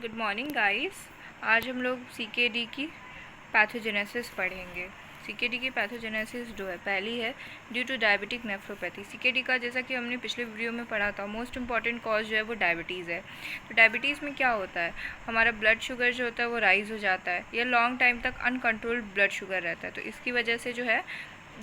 Good morning guys. आज हम लोग सीकेडी की पैथोजेनेसिस पढ़ेंगे। सीकेडी की पैथोजेनेसिस जो है पहली है due to diabetic nephropathy. CKD का जैसा कि हमने पिछले वीडियो में पढ़ा था, मोस्ट इंपॉर्टेंट कॉज जो है वो डायबिटीज़ है। तो डायबिटीज़ में क्या होता है, हमारा ब्लड शुगर जो होता है वो राइज़ हो जाता है या लॉन्ग टाइम तक अनकंट्रोल्ड ब्लड शुगर रहता है। तो इसकी वजह से जो है,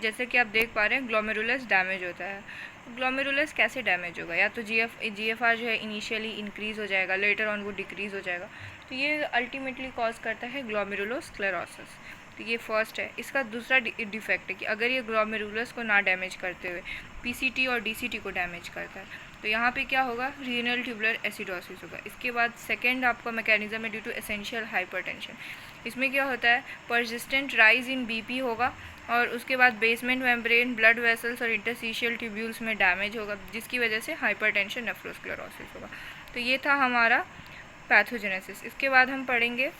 जैसे कि आप देख पा रहे हैं, ग्लोमेरुलस डैमेज होता है। ग्लोमेरुलस कैसे डैमेज होगा, या तो जीएफआर जो है इनिशियली इंक्रीज़ हो जाएगा, लेटर ऑन वो डिक्रीज़ हो जाएगा। तो ये अल्टीमेटली कॉज करता है ग्लोमेरुलोस्क्लेरोसिस। तो ये फर्स्ट है। इसका दूसरा डिफेक्ट है कि अगर ये ग्लोमेरुलस को ना डैमेज करते हुए पीसीटी और डीसीटी को डैमेज करता है, तो यहाँ पे क्या होगा, रीनल ट्यूबुलर एसिडोसिस होगा। इसके बाद सेकेंड आपका मैकेनिज्म है ड्यू टू एसेंशियल हाइपरटेंशन। इसमें क्या होता है, परसिस्टेंट राइज इन बीपी होगा और उसके बाद बेसमेंट मेम्ब्रेन, ब्लड वेसल्स और इंटरस्टिशियल ट्यूब्यूल्स में डैमेज होगा, जिसकी वजह से हाइपरटेंशन, नेफ्रोस्क्लेरोसिस होगा। तो ये था हमारा पैथोजेनेसिस। इसके बाद हम पढ़ेंगे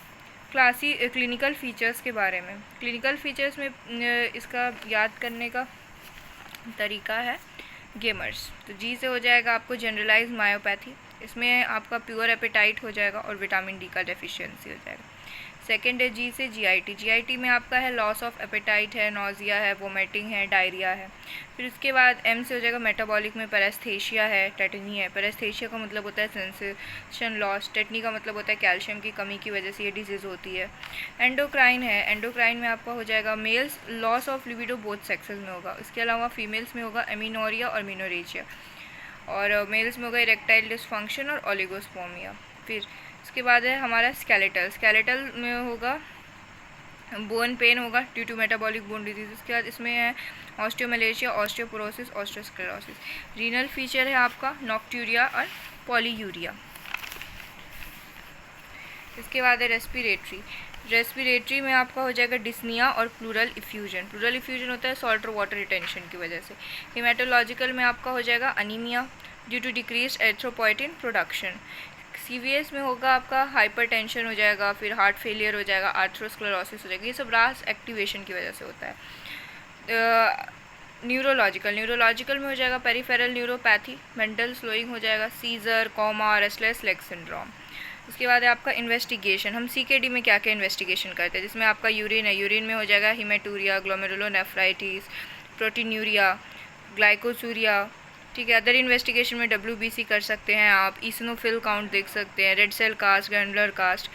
क्लिनिकल फीचर्स के बारे में। क्लिनिकल फीचर्स में इसका याद करने का तरीका है गेमर्स। तो जी से हो जाएगा आपको जनरलाइज मायोपैथी। इसमें आपका प्योर एपेटाइट हो जाएगा और विटामिन डी का डेफिशिएंसी हो जाएगा। सेकेंड है जी से जीआईटी। जीआईटी में आपका है लॉस ऑफ एपेटाइट है, नोजिया है, वोमिटिंग है, डायरिया है। फिर उसके बाद एम से हो जाएगा मेटाबॉलिक में पैरेस्थेशिया है, टेटनी है। पैरेस्थेशिया का मतलब होता है सेंसेशन लॉस, टेटनी का मतलब होता है कैल्शियम की कमी की वजह से ये डिजीज़ होती है। एंडोक्राइन है, एंडोक्राइन में आपका हो जाएगा males loss of libido both sexes में होगा। इसके अलावा फीमेल्स में होगा एमिनोरिया और मिनोरेजिया, और मेल्स में होगा इरेक्टाइल डिसफंक्शन और ओलिगोस्पर्मिया। फिर उसके बाद है हमारा स्केलेटल में होगा बोन पेन होगा due to metabolic bone disease. उसके बाद इसमें है osteomalacia, osteoporosis, osteosclerosis. Renal feature है आपका नॉक्ट्यूरिया और पॉलीयूरिया। इसके बाद है रेस्पिरेटरी में आपका हो जाएगा डिस्निया और प्लूरल इफ्यूजन। प्लूरल इफ्यूजन होता है सॉल्ट और वाटर रिटेंशन की वजह से। हेमाटोलॉजिकल में आपका हो जाएगा anaemia due to decrease erythropoietin production. CVS में होगा आपका हाइपरटेंशन हो जाएगा, फिर हार्ट फेलियर हो जाएगा, आर्थरोस्क्लेरोसिस हो जाएगा। ये सब रास एक्टिवेशन की वजह से होता है। न्यूरोलॉजिकल में हो जाएगा पेरिफेरल न्यूरोपैथी, मेंटल स्लोइंग हो जाएगा, seizure, coma, restless leg syndrome. उसके बाद है आपका इन्वेस्टिगेशन। हम सीकेडी में क्या क्या इन्वेस्टिगेशन करते हैं, जिसमें आपका यूरिन है, यूरिन में हो जाएगा हिमेटूरिया, ग्लोमेरुलोनेफ्राइटिस, प्रोटीन्यूरिया, ग्लाइकोसूरिया। ठीक है। अदर इन्वेस्टिगेशन में WBC कर सकते हैं आप, ईसनोफिल काउंट देख सकते हैं, red cell cast, granular cast,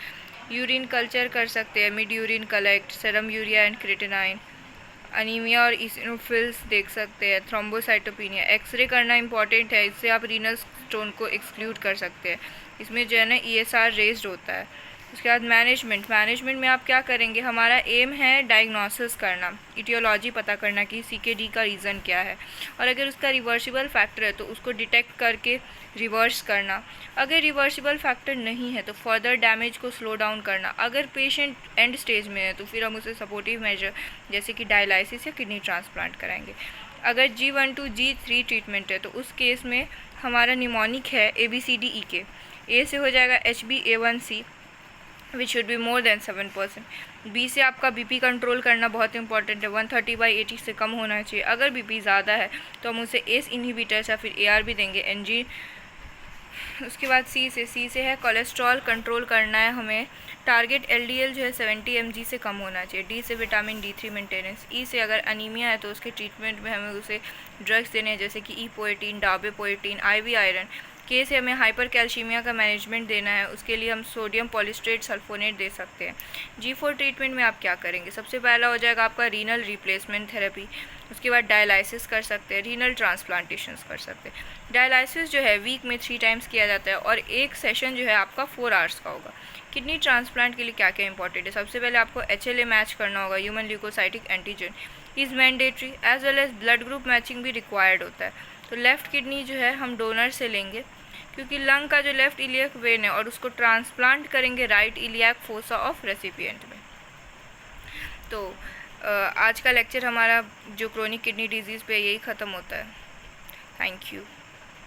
urine culture कर सकते हैं, mid urine collect, serum urea and creatinine, anaemia और ईसनोफिल्स देख सकते हैं, थ्रोम्बोसाइटोपिनिया। एक्सरे करना इंपॉर्टेंट है, इससे आप रीनल स्टोन को एक्सक्लूड कर सकते हैं। इसमें जो है ना ESR रेज्ड होता है। उसके बाद मैनेजमेंट में आप क्या करेंगे, हमारा एम है डायग्नोसिस करना, इटियोलॉजी पता करना कि सीकेडी का रीज़न क्या है, और अगर उसका रिवर्सिबल फैक्टर है तो उसको डिटेक्ट करके रिवर्स करना। अगर रिवर्सिबल फैक्टर नहीं है तो फर्दर डैमेज को स्लो डाउन करना। अगर पेशेंट एंड स्टेज में है तो फिर हम उसे सपोर्टिव मेजर जैसे कि डायलाइसिस या किडनी ट्रांसप्लांट कराएंगे। अगर G1 to G3 ट्रीटमेंट है तो उस केस में हमारा निमोनिक है ABCDEK। ए से हो जाएगा HbA1c which should be more than 7%। B से आपका बीपी कंट्रोल करना बहुत इंपॉर्टेंट है, 130/80 से कम होना चाहिए। अगर बीपी ज़्यादा है तो हम उसे एस इनहिबिटर्स या फिर ARB देंगे, NG। उसके बाद सी से है कोलेस्ट्रॉल कंट्रोल करना है हमें, टारगेट LDL जो है 70 mg से कम होना चाहिए। डी से विटामिन D3 मेंटेनेंस। ई से अगर अनीमिया है तो उसके ट्रीटमेंट में हमें उसे ड्रग्स देने हैं, जैसे कि ईपोएटिन, डाबेपोएटिन, IV आयरन। के से हमें हाइपर कैल्शीमिया का मैनेजमेंट देना है, उसके लिए हम सोडियम पॉलिस्ट्रेट सल्फोनेट दे सकते हैं। G4 ट्रीटमेंट में आप क्या करेंगे, सबसे पहला हो जाएगा आपका रीनल रिप्लेसमेंट थेरेपी। उसके बाद डायलाइसिस कर सकते हैं, रीनल ट्रांसप्लांटेशंस कर सकते हैं। डायलाइसिस जो है वीक में 3 टाइम्स किया जाता है और एक सेशन जो है आपका 4 आवर्स का होगा। किडनी ट्रांसप्लांट के लिए क्या क्या इंपॉर्टेंट है, सबसे पहले आपको HLA मैच करना होगा, human leukocytic antigen is mandatory, as well as blood group matching भी रिक्वायर्ड होता है। तो लेफ़्ट किडनी जो है हम डोनर से लेंगे, क्योंकि लंग का जो लेफ़्ट इलियक वेन है, और उसको ट्रांसप्लांट करेंगे right iliac fossa of recipient में। तो आज का लेक्चर हमारा जो क्रोनिक किडनी डिजीज़ पे यही ख़त्म होता है। Thank you.